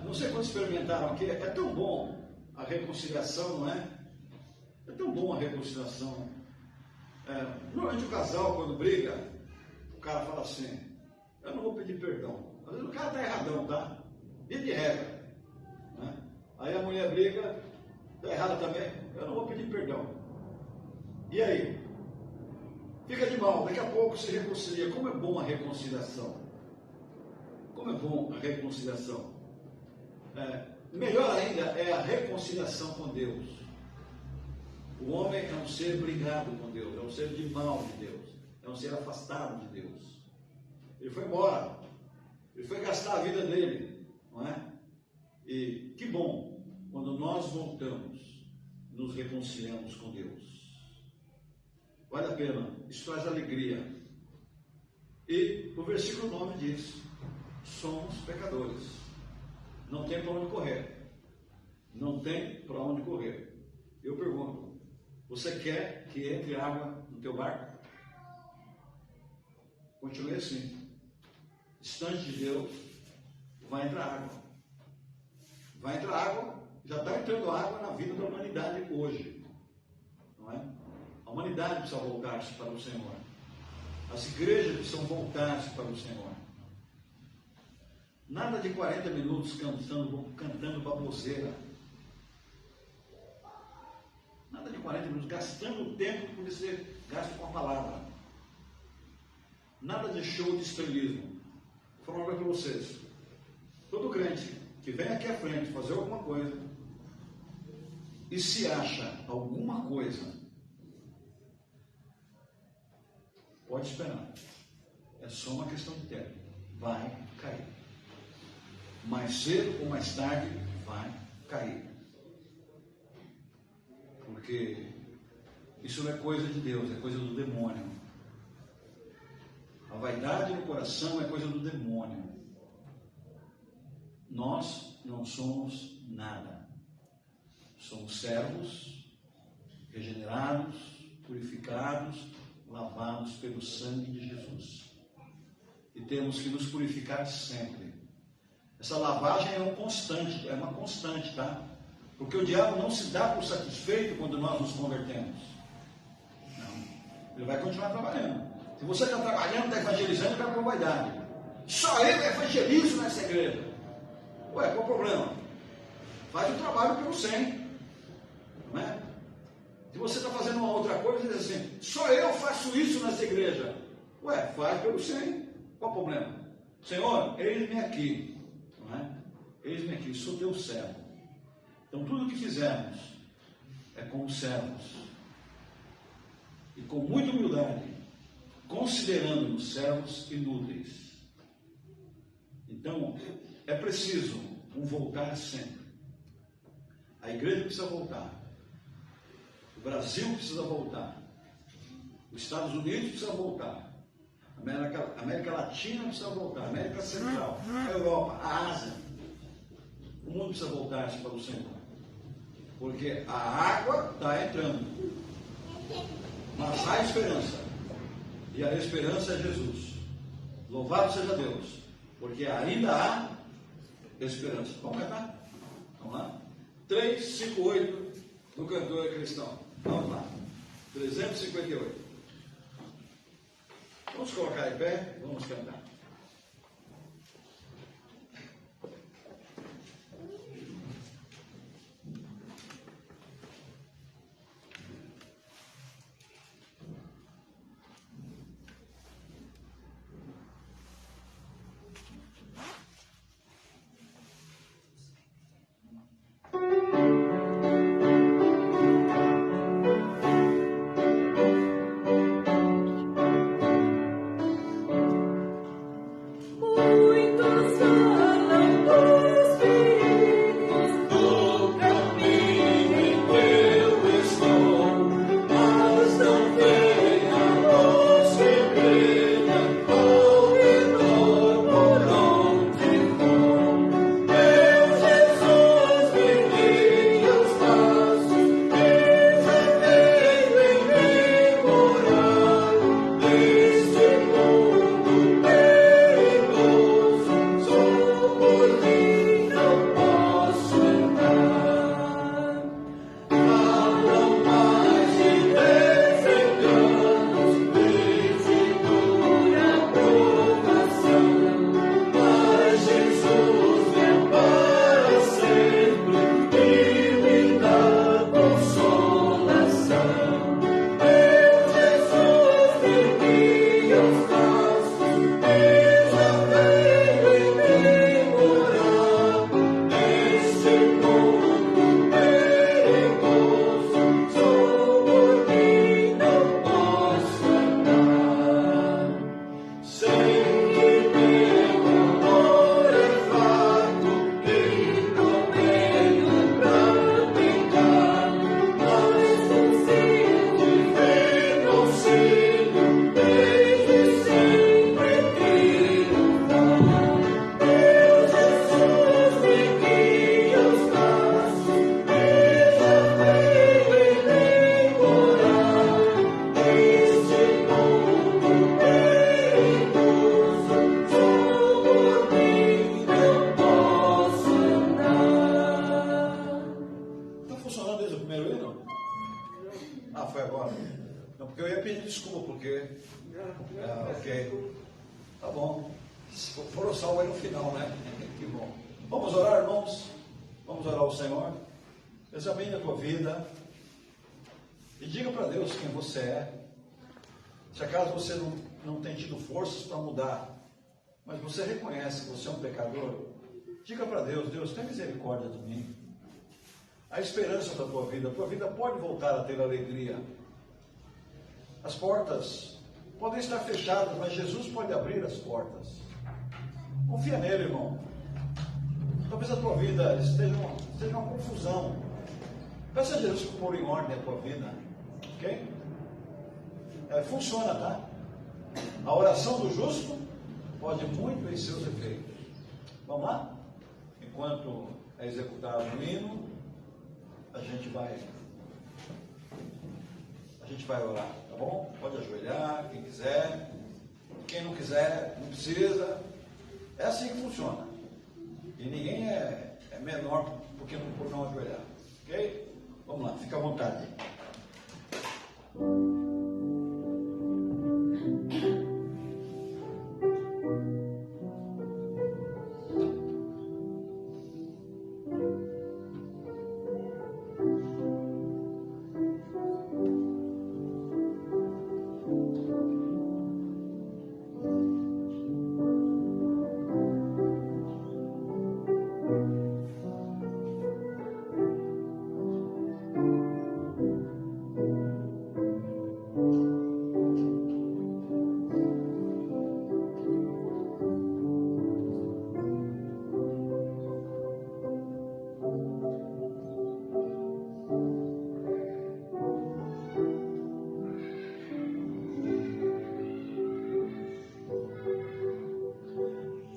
Não sei quantos experimentaram aqui, é tão bom a reconciliação, não é? É tão bom a reconciliação. Normalmente o casal, quando briga, o cara fala assim: eu não vou pedir perdão. Às vezes o cara está erradão, tá? Via de regra. Né? Aí a mulher briga, está errada também, eu não vou pedir perdão. E aí? Fica de mal, daqui a pouco se reconcilia. Como é bom a reconciliação. Como é bom a reconciliação. Melhor ainda é a reconciliação com Deus. O homem é um ser brigado com Deus, é um ser de mal de Deus, é um ser afastado de Deus. Ele foi embora, ele foi gastar a vida dele, não é? E que bom quando nós voltamos, nos reconciliamos com Deus. Vale a pena, isso traz alegria. E o versículo 9 diz: somos pecadores. Não tem para onde correr. Não tem para onde correr. Eu pergunto: você quer que entre água no teu barco? Continue assim. Distante de Deus, vai entrar água. Vai entrar água, já está entrando água na vida da humanidade hoje. Não é? A humanidade precisa voltar-se para o Senhor. As igrejas precisam voltar-se para o Senhor. Nada de 40 minutos cantando baboseira. Nada de 40 minutos gastando o tempo que podia ser gasto com a palavra. Nada de show de estrelismo. Vou falar uma coisa para vocês. Todo crente que vem aqui à frente fazer alguma coisa e se acha alguma coisa, pode esperar. É só uma questão de tempo. Vai cair. Mais cedo ou mais tarde vai cair. Porque Isso não é coisa de Deus, é coisa do demônio. A vaidade no coração é coisa do demônio. Nós não somos nada. Somos servos, regenerados, purificados, lavados pelo sangue de Jesus. E temos que nos purificar sempre. Essa lavagem é uma constante, tá? Porque o diabo não se dá por satisfeito quando nós nos convertemos. Não. Ele vai continuar trabalhando. Se você está trabalhando, está evangelizando, vai para a vaidade. Só eu evangelizo nessa igreja. Ué, qual o problema? Faz o trabalho pelo 100. Não é? Se você está fazendo uma outra coisa, diz assim, só eu faço isso nessa igreja. Ué, faz pelo 100. Qual o problema? Senhor, eis-me aqui. Não é? Eis-me aqui, sou teu servo. Então tudo o que fizermos é como servos. E com muita humildade, considerando-nos servos inúteis. Então, é preciso um voltar sempre. A igreja precisa voltar. O Brasil precisa voltar. Os Estados Unidos precisa voltar. A América Latina precisa voltar. A América Central, a Europa, a Ásia. O mundo precisa voltar para o Senhor. Porque a água está entrando. Mas há esperança. E a esperança é Jesus. Louvado seja Deus. Porque ainda há esperança. Vamos cantar? Vamos lá? 358 do cantor cristão. Vamos lá. 358. Vamos colocar em pé, vamos cantar. Ok. Tá bom. Foram salvos aí no final, né? Que bom. Vamos orar, irmãos? Vamos orar ao Senhor? Examine a tua vida e diga para Deus quem você é. Se acaso você não tem tido forças para mudar, mas você reconhece que você é um pecador, diga para Deus: Deus, tem misericórdia de mim. A esperança da tua vida pode voltar a ter alegria. As portas podem estar fechadas, mas Jesus pode abrir as portas. Confia nele, irmão. Talvez a tua vida esteja uma confusão. Peça a Jesus que pôr em ordem a tua vida. Ok? Funciona, tá? A oração do justo pode muito em seus efeitos. Vamos lá? Enquanto é executado o hino, a gente vai orar, tá bom? Pode ajoelhar, quem quiser. Quem não quiser, não precisa. É assim que funciona. E ninguém é menor por não ajoelhar. Ok? Vamos lá, fica à vontade.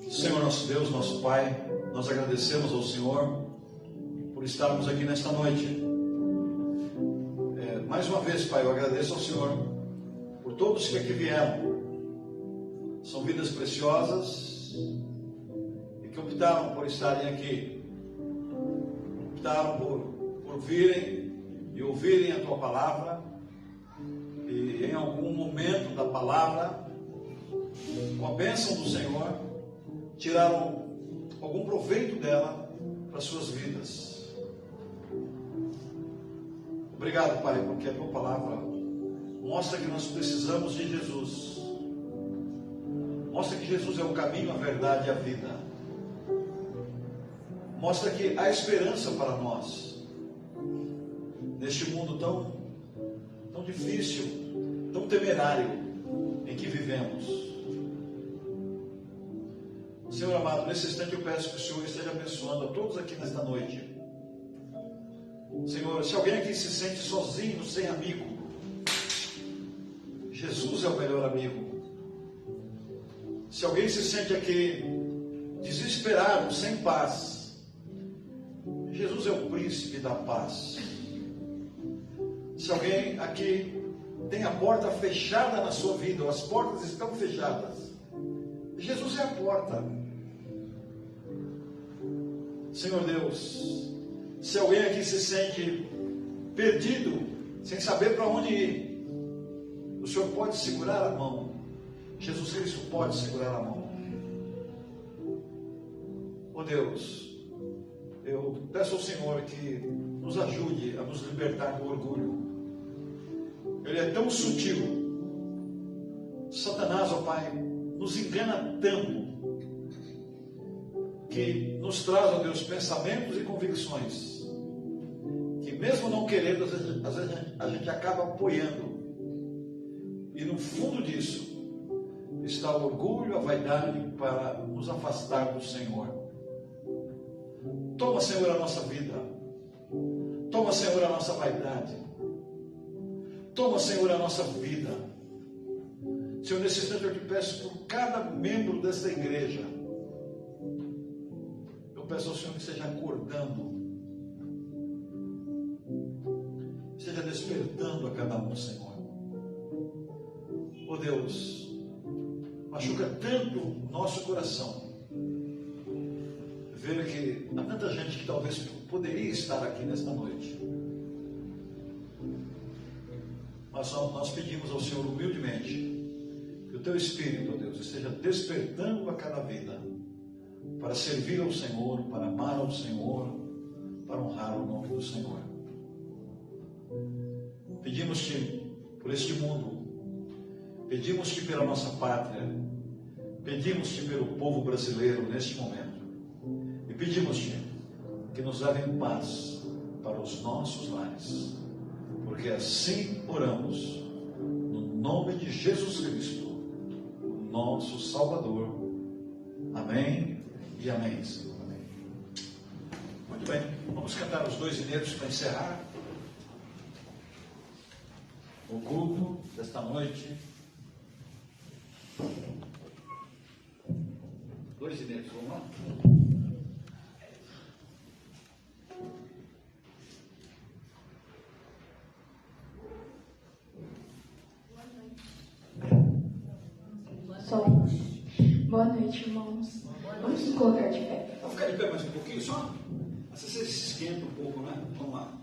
Senhor nosso Deus, nosso Pai, nós agradecemos ao Senhor por estarmos aqui nesta noite. Mais uma vez, Pai, eu agradeço ao Senhor por todos que aqui vieram. São vidas preciosas e que optaram por estarem aqui. Optaram por virem e ouvirem a Tua palavra e em algum momento da palavra, com a bênção do Senhor, tiraram algum proveito dela para as suas vidas. Obrigado, Pai, porque a Tua palavra mostra que nós precisamos de Jesus. Mostra que Jesus é o caminho, a verdade e a vida. Mostra que há esperança para nós neste mundo tão difícil, tão temerário em que vivemos. Senhor amado, nesse instante eu peço que o Senhor esteja abençoando a todos aqui nesta noite. Senhor, se alguém aqui se sente sozinho, sem amigo, Jesus é o melhor amigo. Se alguém se sente aqui desesperado, sem paz, Jesus é o príncipe da paz. Se alguém aqui tem a porta fechada na sua vida, ou as portas estão fechadas, Jesus é a porta. Senhor Deus, se alguém aqui se sente perdido, sem saber para onde ir, o Senhor pode segurar a mão. Jesus Cristo pode segurar a mão. Oh Deus, eu peço ao Senhor que nos ajude a nos libertar do orgulho. Ele é tão sutil. Satanás, ó Pai, nos engana tanto, que nos traz, ó Deus, pensamentos e convicções, que mesmo não querendo, às vezes a gente acaba apoiando. E no fundo disso está o orgulho, a vaidade para nos afastar do Senhor. Toma, Senhor, a nossa vida. Toma, Senhor, a nossa vaidade. Toma, Senhor, a nossa vida. Senhor, nesse instante eu te peço por cada membro desta igreja. Eu peço ao Senhor que esteja acordando, esteja despertando a cada um, Senhor. Oh Deus, machuca tanto o nosso coração ver que há tanta gente que talvez poderia estar aqui nesta noite. Mas nós pedimos ao Senhor humildemente que o Teu Espírito, ó Deus, esteja despertando a cada vida para servir ao Senhor, para amar ao Senhor, para honrar o nome do Senhor. Pedimos-te por este mundo, pedimos-te pela nossa pátria, pedimos-te pelo povo brasileiro neste momento, e pedimos-te que nos leve em paz para os nossos lares, porque assim oramos, no nome de Jesus Cristo, o nosso Salvador. Amém e amém, Senhor. Amém. Muito bem, vamos cantar os 2 hinetos para encerrar. o culto desta noite. 2:30, vamos lá? Som. Boa noite, irmãos. Vamos nos colocar de pé. Vamos ficar de pé mais um pouquinho só? Assim você se esquenta um pouco, né? Vamos lá.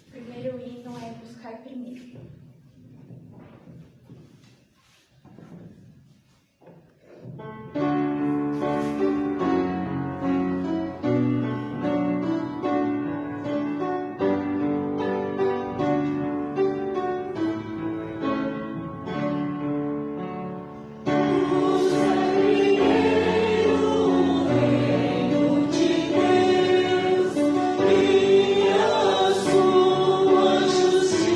O primeiro hino é buscar primeiro. Sua justiça.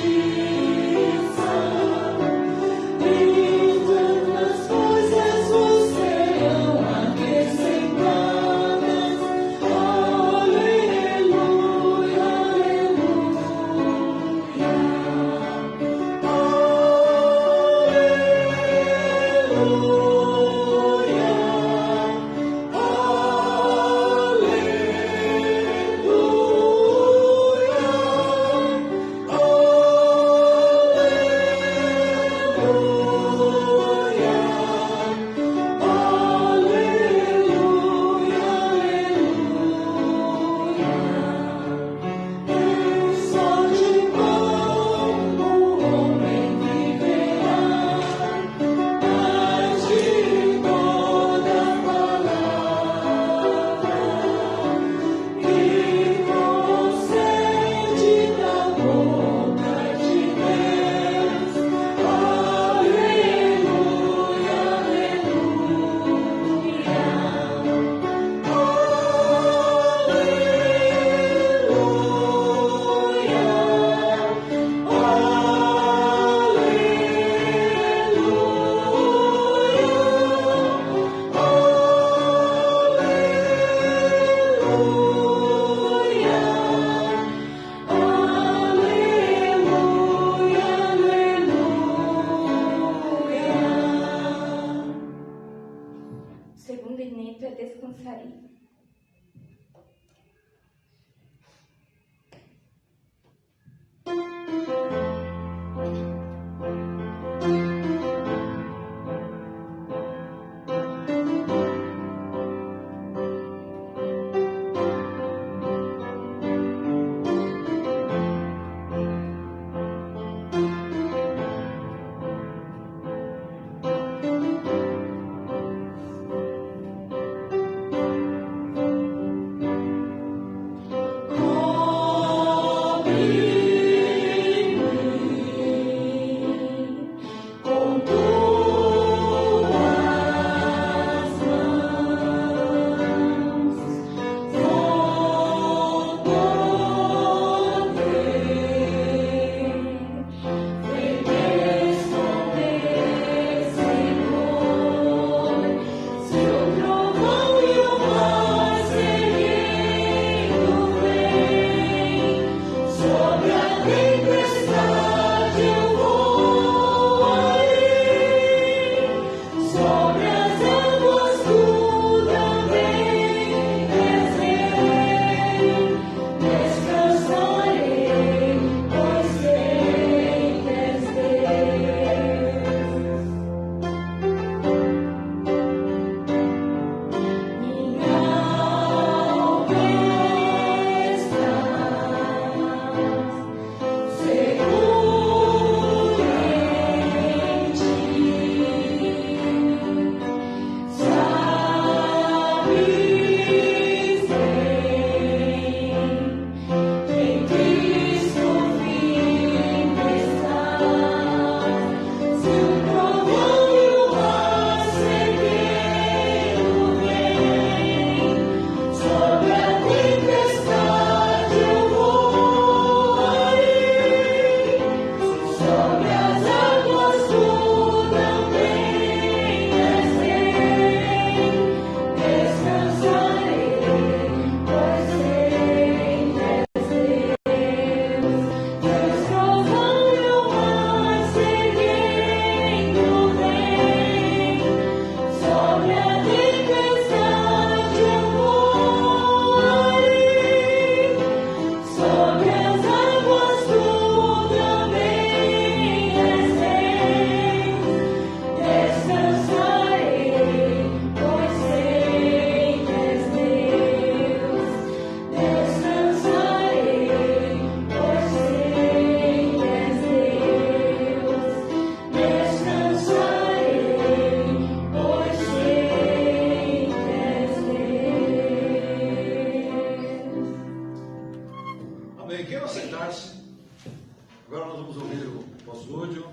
nós vamos ouvir o pós-lúdio.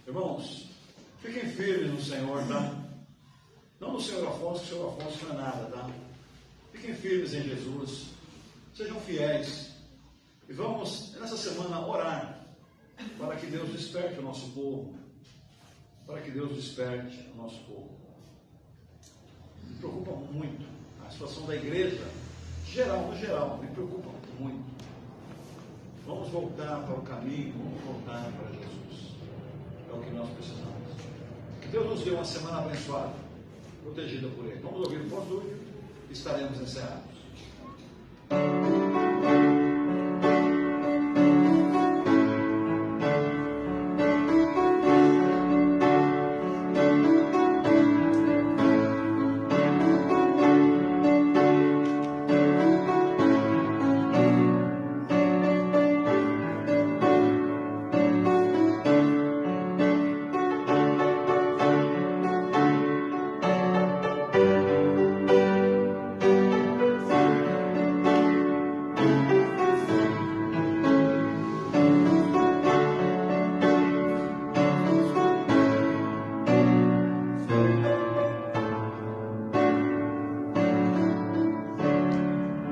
Irmãos, fiquem firmes no Senhor, tá? Não no Senhor Afonso, que o Senhor Afonso não é nada, tá? Fiquem firmes em Jesus. Sejam fiéis. E vamos, nessa semana, orar para que Deus desperte o nosso povo. Para que Deus desperte o nosso povo. Me preocupa muito a situação da igreja, no geral, me preocupa muito. Vamos voltar para o caminho, vamos voltar para Jesus. É o que nós precisamos. Que Deus nos dê uma semana abençoada, protegida por Ele. Vamos ouvir o pós-lúdio e estaremos encerrados.